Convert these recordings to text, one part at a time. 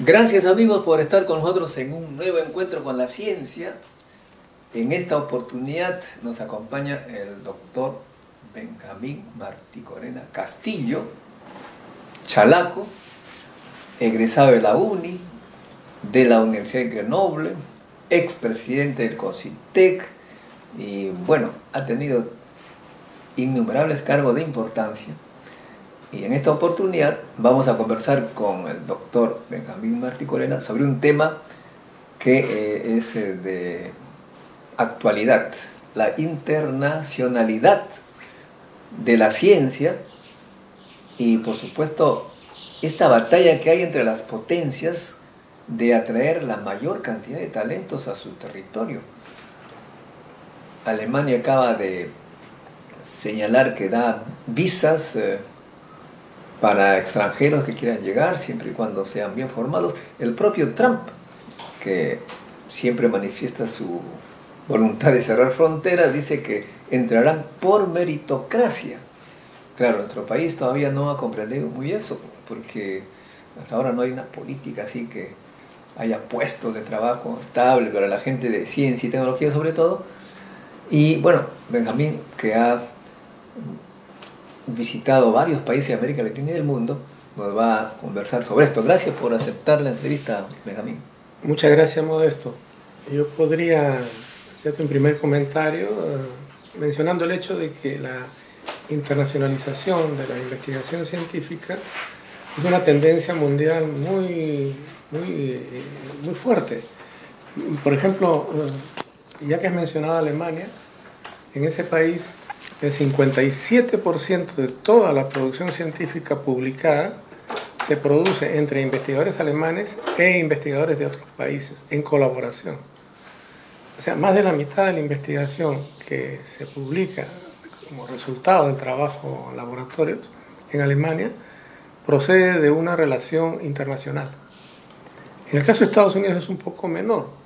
Gracias amigos por estar con nosotros en un nuevo encuentro con la ciencia. En esta oportunidad nos acompaña el doctor Benjamín Marticorena Castillo, chalaco, egresado de la UNI, de la Universidad de Grenoble, expresidente del COSITEC y bueno, ha tenido innumerables cargos de importancia. Y en esta oportunidad vamos a conversar con el doctor Benjamín Marticorena sobre un tema que es de actualidad, la internacionalidad de la ciencia y por supuesto esta batalla que hay entre las potencias de atraer la mayor cantidad de talentos a su territorio. Alemania acaba de señalar que da visas para extranjeros que quieran llegar, siempre y cuando sean bien formados. El propio Trump, que siempre manifiesta su voluntad de cerrar fronteras, dice que entrarán por meritocracia. Claro, nuestro país todavía no ha comprendido muy eso, porque hasta ahora no hay una política así que haya puestos de trabajo estable para la gente de ciencia y tecnología sobre todo. Y bueno, Benjamín, que ha visitado varios países de América Latina y del mundo, nos va a conversar sobre esto. Gracias por aceptar la entrevista, Benjamín. Muchas gracias, Modesto. Yo podría hacerte un primer comentario mencionando el hecho de que la internacionalización de la investigación científica es una tendencia mundial muy fuerte. Por ejemplo, ya que has mencionado a Alemania, en ese país el 57% de toda la producción científica publicada se produce entre investigadores alemanes e investigadores de otros países, en colaboración. O sea, más de la mitad de la investigación que se publica como resultado del trabajo en laboratorios en Alemania procede de una relación internacional. En el caso de Estados Unidos es un poco menor.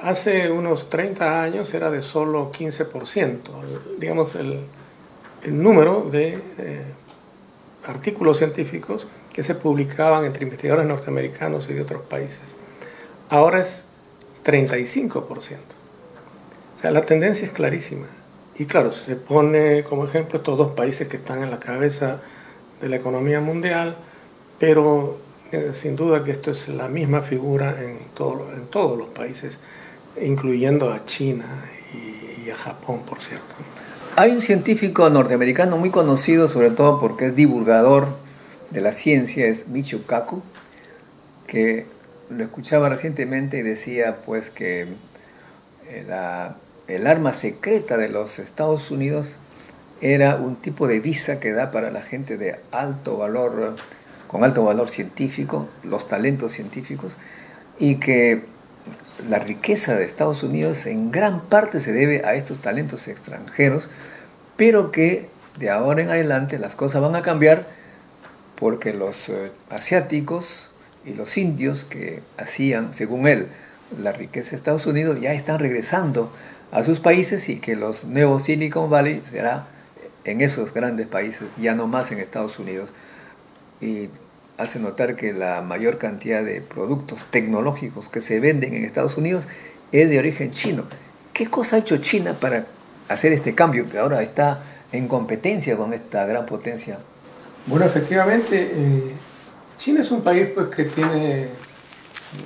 Hace unos 30 años era de solo 15%, digamos, el número de artículos científicos que se publicaban entre investigadores norteamericanos y de otros países. Ahora es 35%. O sea, la tendencia es clarísima. Y claro, se pone como ejemplo estos dos países que están en la cabeza de la economía mundial, pero sin duda que esto es la misma figura en todos los países, incluyendo a China y a Japón, por cierto. Hay un científico norteamericano muy conocido, sobre todo porque es divulgador de la ciencia, es Michio Kaku, que lo escuchaba recientemente y decía pues que el arma secreta de los Estados Unidos era un tipo de visa que da para la gente de alto valor, con alto valor científico, los talentos científicos, y que la riqueza de Estados Unidos en gran parte se debe a estos talentos extranjeros, pero que de ahora en adelante las cosas van a cambiar porque los asiáticos y los indios que hacían, según él, la riqueza de Estados Unidos ya están regresando a sus países y que los nuevos Silicon Valley será en esos grandes países, ya no más en Estados Unidos. Y hace notar que la mayor cantidad de productos tecnológicos que se venden en Estados Unidos es de origen chino. ¿Qué cosa ha hecho China para hacer este cambio que ahora está en competencia con esta gran potencia? Bueno, efectivamente, China es un país pues, que tiene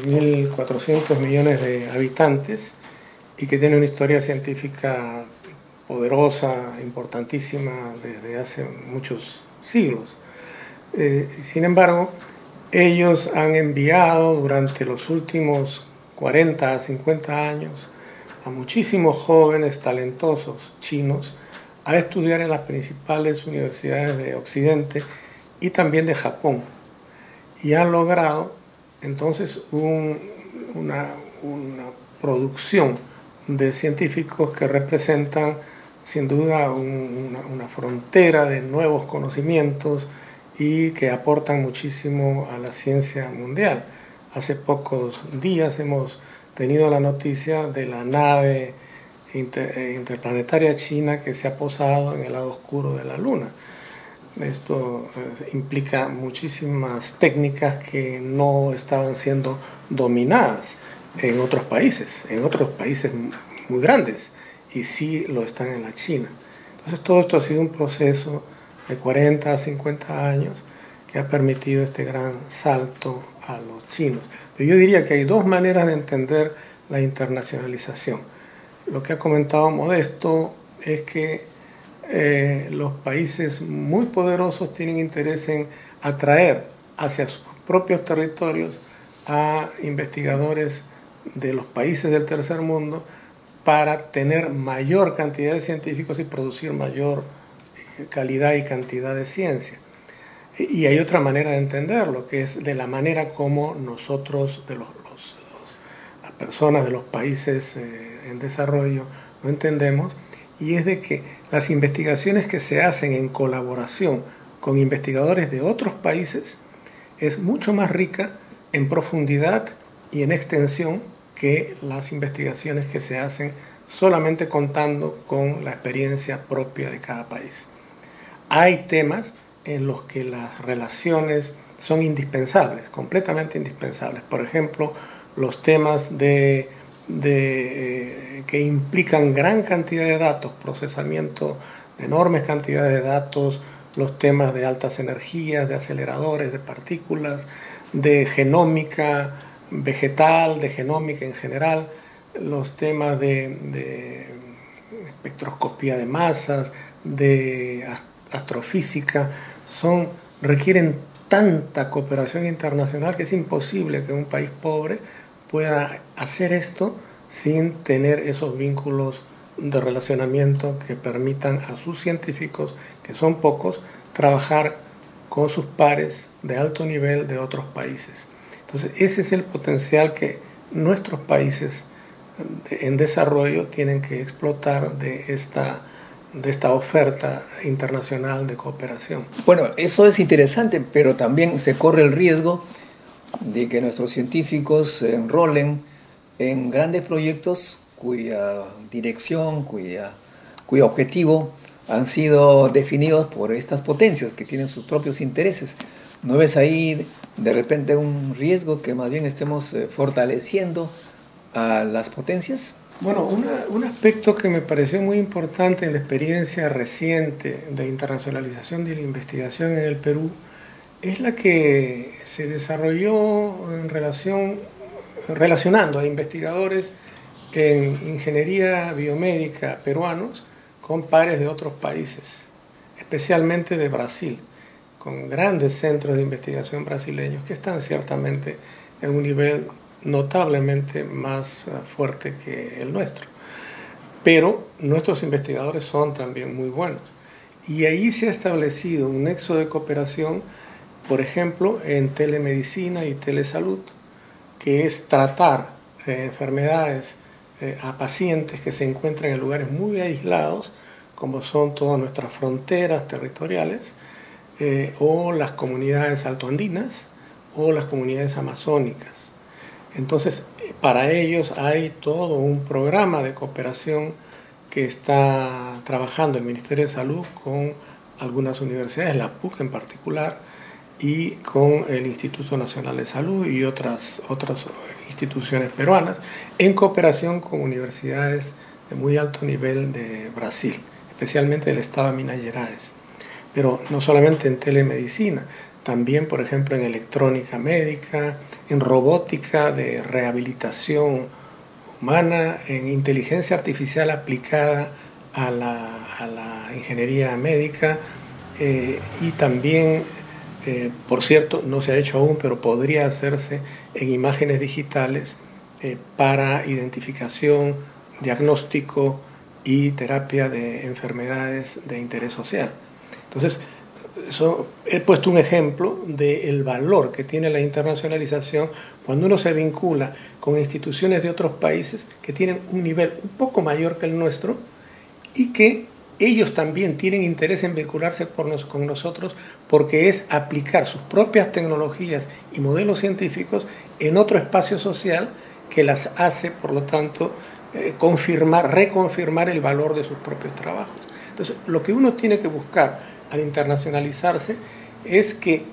1.400 millones de habitantes y que tiene una historia científica poderosa, importantísima desde hace muchos siglos. Sin embargo, ellos han enviado durante los últimos 40 a 50 años a muchísimos jóvenes talentosos chinos a estudiar en las principales universidades de Occidente y también de Japón. Y han logrado entonces una producción de científicos que representan sin duda una frontera de nuevos conocimientos y que aportan muchísimo a la ciencia mundial. Hace pocos días hemos tenido la noticia de la nave interplanetaria china que se ha posado en el lado oscuro de la Luna. Esto implica muchísimas técnicas que no estaban siendo dominadas en otros países muy grandes, y sí lo están en la China. Entonces todo esto ha sido un proceso de 40 a 50 años que ha permitido este gran salto a los chinos. Pero yo diría que hay dos maneras de entender la internacionalización. Lo que ha comentado Modesto es que los países muy poderosos tienen interés en atraer hacia sus propios territorios a investigadores de los países del tercer mundo para tener mayor cantidad de científicos y producir mayor calidad y cantidad de ciencia. Y hay otra manera de entenderlo, que es de la manera como nosotros, las personas de los países en desarrollo, lo entendemos, y es de que las investigaciones que se hacen en colaboración con investigadores de otros países es mucho más rica en profundidad y en extensión que las investigaciones que se hacen solamente contando con la experiencia propia de cada país. Hay temas en los que las relaciones son indispensables, completamente indispensables. Por ejemplo, los temas que implican gran cantidad de datos, procesamiento de enormes cantidades de datos, los temas de altas energías, de aceleradores, de partículas, de genómica vegetal, de genómica en general, los temas de espectroscopía de masas, de astrofísica, requieren tanta cooperación internacional que es imposible que un país pobre pueda hacer esto sin tener esos vínculos de relacionamiento que permitan a sus científicos, que son pocos, trabajar con sus pares de alto nivel de otros países. Entonces, ese es el potencial que nuestros países en desarrollo tienen que explotar de esta oferta internacional de cooperación. Bueno, eso es interesante, pero también se corre el riesgo de que nuestros científicos se enrolen en grandes proyectos cuya dirección, cuyo objetivo han sido definidos por estas potencias que tienen sus propios intereses. ¿No ves ahí de repente un riesgo que más bien estemos fortaleciendo a las potencias? Bueno, un aspecto que me pareció muy importante en la experiencia reciente de internacionalización de la investigación en el Perú es la que se desarrolló relacionando a investigadores en ingeniería biomédica peruanos con pares de otros países, especialmente de Brasil, con grandes centros de investigación brasileños que están ciertamente en un nivel notablemente más fuerte que el nuestro. Pero nuestros investigadores son también muy buenos. Y ahí se ha establecido un nexo de cooperación, por ejemplo, en telemedicina y telesalud, que es tratar enfermedades a pacientes que se encuentran en lugares muy aislados, como son todas nuestras fronteras territoriales, o las comunidades altoandinas, o las comunidades amazónicas. Entonces, para ellos hay todo un programa de cooperación que está trabajando el Ministerio de Salud con algunas universidades, la PUC en particular, y con el Instituto Nacional de Salud y otras instituciones peruanas, en cooperación con universidades de muy alto nivel de Brasil, especialmente del estado de Minas Gerais. Pero no solamente en telemedicina, también, por ejemplo, en electrónica médica, en robótica de rehabilitación humana, en inteligencia artificial aplicada a la ingeniería médica, y también, por cierto, no se ha hecho aún, pero podría hacerse en imágenes digitales para identificación, diagnóstico y terapia de enfermedades de interés social. Entonces, he puesto un ejemplo del valor que tiene la internacionalización cuando uno se vincula con instituciones de otros países que tienen un nivel un poco mayor que el nuestro y que ellos también tienen interés en vincularse con nosotros porque es aplicar sus propias tecnologías y modelos científicos en otro espacio social que las hace, por lo tanto, reconfirmar el valor de sus propios trabajos. Entonces, lo que uno tiene que buscar al internacionalizarse es que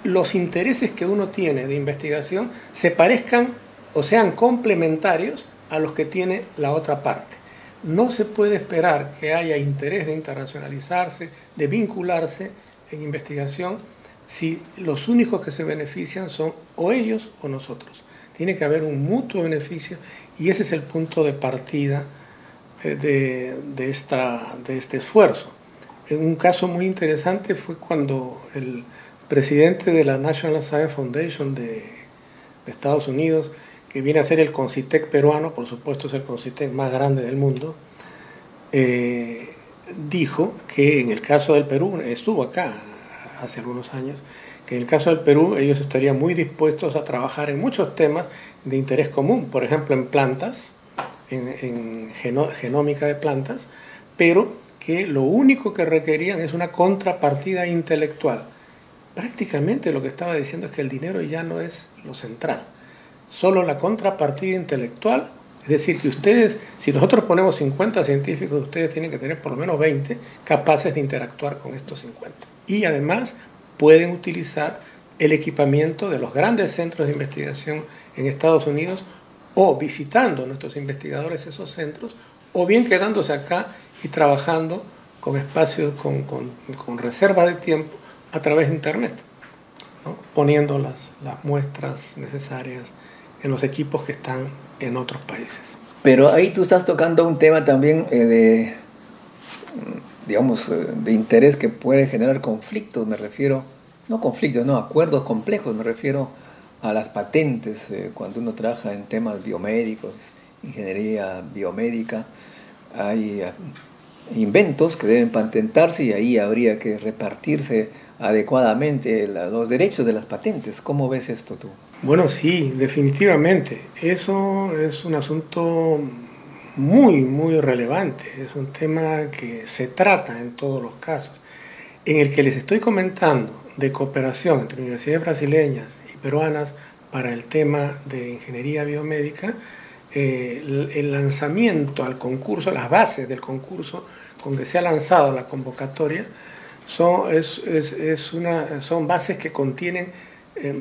los intereses que uno tiene de investigación se parezcan o sean complementarios a los que tiene la otra parte. No se puede esperar que haya interés de internacionalizarse, de vincularse en investigación, si los únicos que se benefician son o ellos o nosotros. Tiene que haber un mutuo beneficio y ese es el punto de partida de este esfuerzo. Un caso muy interesante fue cuando el presidente de la National Science Foundation de Estados Unidos, que viene a ser el CONCITEC peruano, por supuesto es el CONCITEC más grande del mundo, dijo que en el caso del Perú, estuvo acá hace algunos años, que en el caso del Perú ellos estarían muy dispuestos a trabajar en muchos temas de interés común, por ejemplo en plantas, en genómica de plantas, pero que lo único que requerían es una contrapartida intelectual. Prácticamente lo que estaba diciendo es que el dinero ya no es lo central, solo la contrapartida intelectual. Es decir, que ustedes, si nosotros ponemos 50 científicos, ustedes tienen que tener por lo menos 20 capaces de interactuar con estos 50. Y además pueden utilizar el equipamiento de los grandes centros de investigación en Estados Unidos o visitando nuestros investigadores esos centros, o bien quedándose acá y trabajando con espacios, con reserva de tiempo a través de Internet, ¿no? Poniendo las muestras necesarias en los equipos que están en otros países. Pero ahí tú estás tocando un tema también de interés que puede generar conflictos, me refiero, no conflictos, no, acuerdos complejos, me refiero a las patentes, cuando uno trabaja en temas biomédicos, ingeniería biomédica, hay inventos que deben patentarse y ahí habría que repartirse adecuadamente los derechos de las patentes. ¿Cómo ves esto tú? Bueno, sí, definitivamente. Eso es un asunto muy, muy relevante. Es un tema que se trata en todos los casos. En el que les estoy comentando de cooperación entre universidades brasileñas y peruanas para el tema de ingeniería biomédica, el lanzamiento al concurso, las bases del concurso con que se ha lanzado la convocatoria, son bases que contienen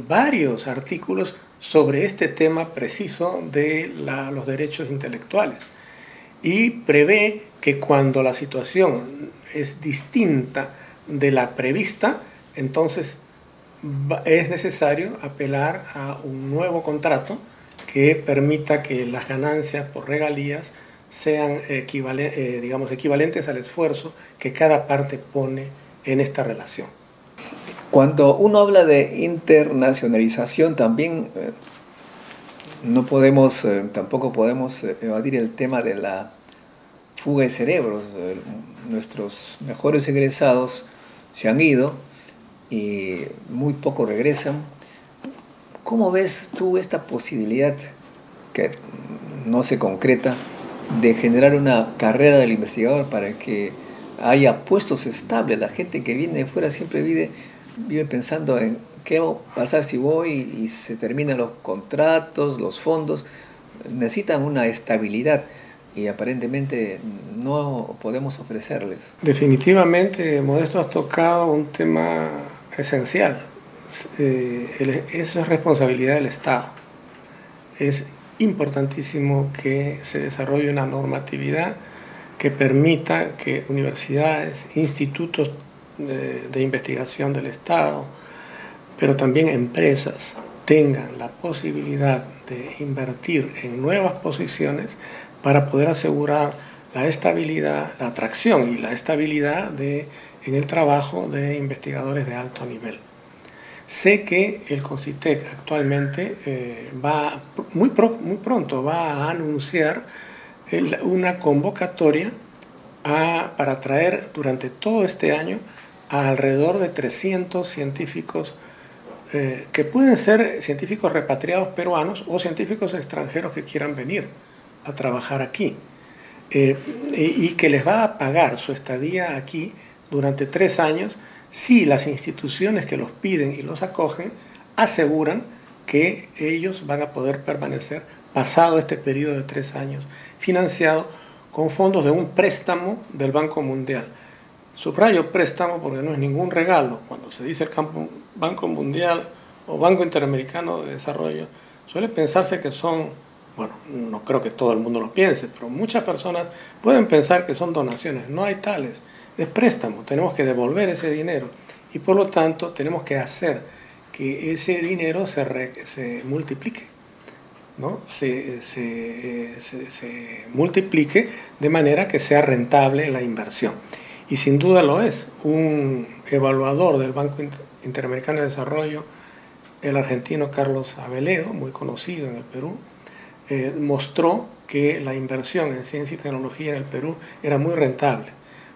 varios artículos sobre este tema preciso de los derechos intelectuales y prevé que cuando la situación es distinta de la prevista, entonces es necesario apelar a un nuevo contrato que permita que las ganancias por regalías sean equivalentes al esfuerzo que cada parte pone en esta relación. Cuando uno habla de internacionalización también tampoco podemos evadir el tema de la fuga de cerebros. Nuestros mejores egresados se han ido y muy poco regresan. ¿Cómo ves tú esta posibilidad que no se concreta de generar una carrera del investigador para que haya puestos estables? La gente que viene de fuera siempre vive pensando en qué va a pasar si voy y se terminan los contratos, los fondos. Necesitan una estabilidad y aparentemente no podemos ofrecerles. Definitivamente, Modesto, has tocado un tema esencial. Eso es responsabilidad del Estado. Es importantísimo que se desarrolle una normatividad que permita que universidades, institutos de investigación del Estado, pero también empresas tengan la posibilidad de invertir en nuevas posiciones para poder asegurar la estabilidad, la atracción y la estabilidad en el trabajo de investigadores de alto nivel. Sé que el CONCITEC actualmente muy pronto va a anunciar una convocatoria para traer durante todo este año a alrededor de 300 científicos que pueden ser científicos repatriados peruanos o científicos extranjeros que quieran venir a trabajar aquí y que les va a pagar su estadía aquí durante 3 años si las instituciones que los piden y los acogen aseguran que ellos van a poder permanecer pasado este periodo de 3 años, financiado con fondos de un préstamo del Banco Mundial. Subrayo préstamo porque no es ningún regalo. Cuando se dice el Banco Mundial o Banco Interamericano de Desarrollo, suele pensarse que son, bueno, no creo que todo el mundo lo piense, pero muchas personas pueden pensar que son donaciones. No hay tales, es préstamo. Tenemos que devolver ese dinero y por lo tanto tenemos que hacer que ese dinero se multiplique, ¿no? Se multiplique de manera que sea rentable la inversión. Y sin duda lo es. Un evaluador del Banco Interamericano de Desarrollo, el argentino Carlos Aveledo, muy conocido en el Perú, mostró que la inversión en ciencia y tecnología en el Perú era muy rentable.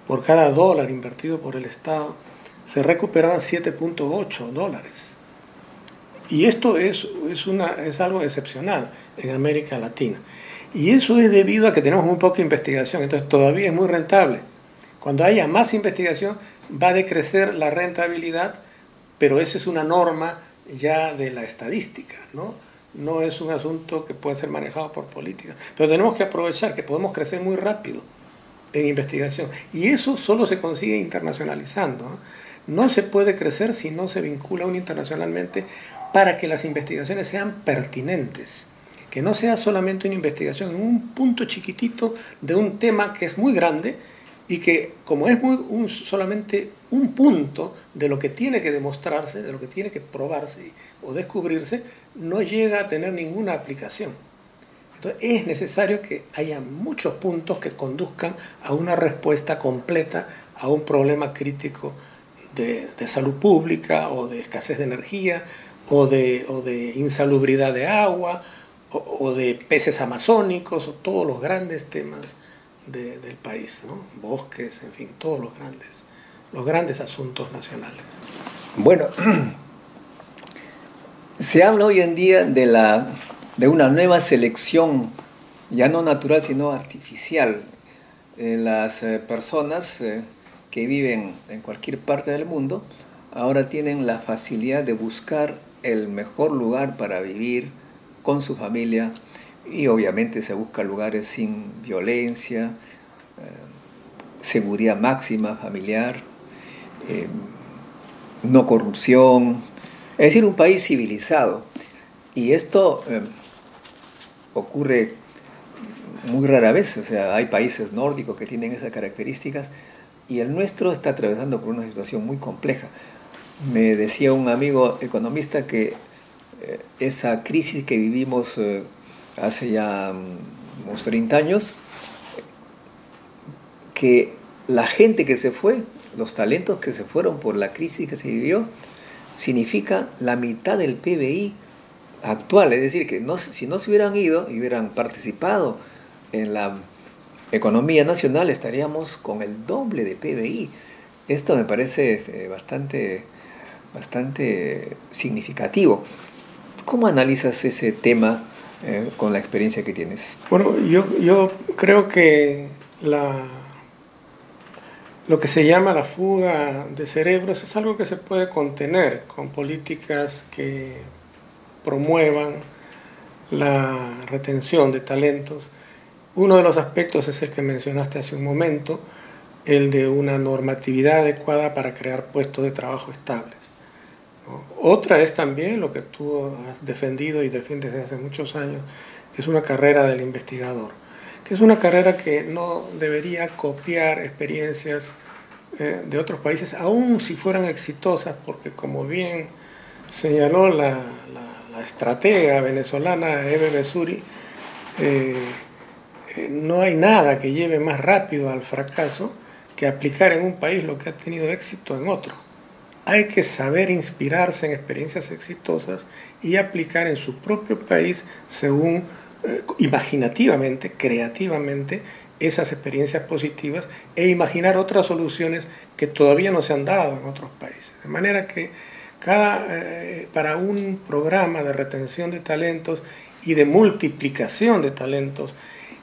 Por cada dólar invertido por el Estado se recuperaban 7.8 dólares. Y esto es algo excepcional en América Latina. Y eso es debido a que tenemos muy poca investigación, entonces todavía es muy rentable. Cuando haya más investigación va a decrecer la rentabilidad, pero esa es una norma ya de la estadística, ¿no? No es un asunto que puede ser manejado por política. Pero tenemos que aprovechar que podemos crecer muy rápido en investigación. Y eso solo se consigue internacionalizando, ¿no? No se puede crecer si no se vincula uno internacionalmente para que las investigaciones sean pertinentes. Que no sea solamente una investigación en un punto chiquitito de un tema que es muy grande y que como es solamente un punto de lo que tiene que demostrarse, de lo que tiene que probarse o descubrirse, no llega a tener ninguna aplicación. Entonces es necesario que haya muchos puntos que conduzcan a una respuesta completa a un problema crítico de salud pública o de escasez de energía o de insalubridad de agua o de peces amazónicos o todos los grandes temas del país, ¿no? Bosques, en fin, todos los grandes asuntos nacionales. Bueno, se habla hoy en día de una nueva selección, ya no natural sino artificial. Las personas que viven en cualquier parte del mundo ahora tienen la facilidad de buscar el mejor lugar para vivir con su familia, y obviamente se busca lugares sin violencia, seguridad máxima familiar, no corrupción, es decir, un país civilizado. Y esto ocurre muy rara vez. O sea, hay países nórdicos que tienen esas características y el nuestro está atravesando por una situación muy compleja. Me decía un amigo economista que esa crisis que vivimos hace ya unos 30 años, que la gente que se fue, los talentos que se fueron por la crisis que se vivió, significa la mitad del PBI actual. Es decir, que si no se hubieran ido y hubieran participado en la economía nacional, estaríamos con el doble de PBI. Esto me parece bastante significativo. ¿Cómo analizas ese tema con la experiencia que tienes? Bueno, yo creo que lo que se llama la fuga de cerebros es algo que se puede contener con políticas que promuevan la retención de talentos. Uno de los aspectos es el que mencionaste hace un momento, el de una normatividad adecuada para crear puestos de trabajo estables. Otra es también lo que tú has defendido y defiendes desde hace muchos años, es una carrera del investigador, que es una carrera que no debería copiar experiencias de otros países, aun si fueran exitosas, porque como bien señaló la estratega venezolana Eve Besuri, no hay nada que lleve más rápido al fracaso que aplicar en un país lo que ha tenido éxito en otro. Hay que saber inspirarse en experiencias exitosas y aplicar en su propio país según imaginativamente, creativamente, esas experiencias positivas e imaginar otras soluciones que todavía no se han dado en otros países. De manera que para un programa de retención de talentos y de multiplicación de talentos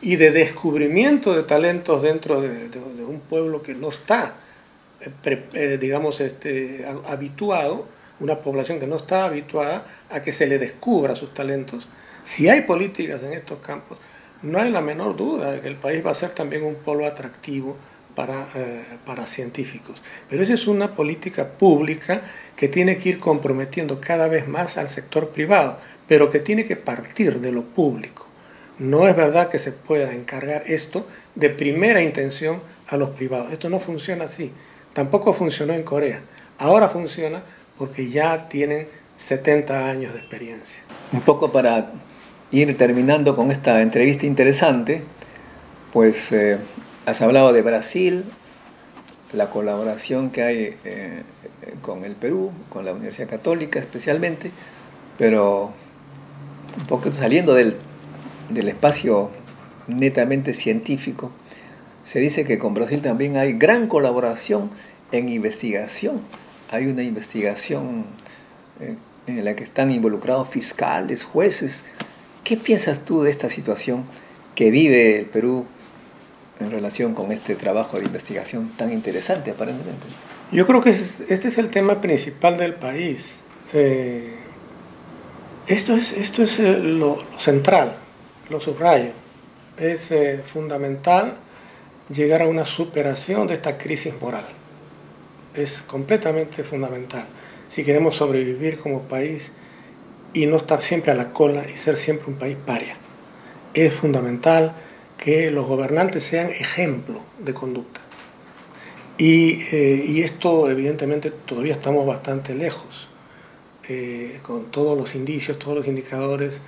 y de descubrimiento de talentos dentro de un pueblo que no está habituado, una población que no está habituada a que se le descubra sus talentos. Si hay políticas en estos campos, no hay la menor duda de que el país va a ser también un polo atractivo para científicos. Pero esa es una política pública que tiene que ir comprometiendo cada vez más al sector privado, pero que tiene que partir de lo público. No es verdad que se pueda encargar esto de primera intención a los privados. Esto no funciona así. Tampoco funcionó en Corea. Ahora funciona porque ya tienen 70 años de experiencia. Un poco para ir terminando con esta entrevista interesante, pues has hablado de Brasil, la colaboración que hay con el Perú, con la Universidad Católica especialmente, pero un poco saliendo del espacio netamente científico, se dice que con Brasil también hay gran colaboración en investigación. Hay una investigación en la que están involucrados fiscales, jueces. ¿Qué piensas tú de esta situación que vive el Perú en relación con este trabajo de investigación tan interesante aparentemente? Yo creo que este es el tema principal del país. Esto es lo central, lo subrayo. Es fundamental llegar a una superación de esta crisis moral. Es completamente fundamental si queremos sobrevivir como país y no estar siempre a la cola y ser siempre un país paria. Es fundamental que los gobernantes sean ejemplo de conducta. Y esto evidentemente todavía estamos bastante lejos, con todos los indicios, todos los indicadores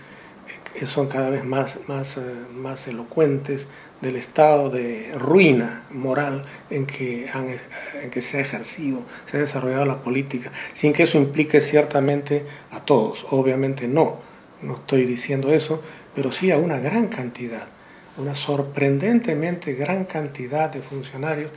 son cada vez más elocuentes del estado de ruina moral en que se ha ejercido, se ha desarrollado la política, sin que eso implique ciertamente a todos. Obviamente no estoy diciendo eso, pero sí a una gran cantidad, una sorprendentemente gran cantidad de funcionarios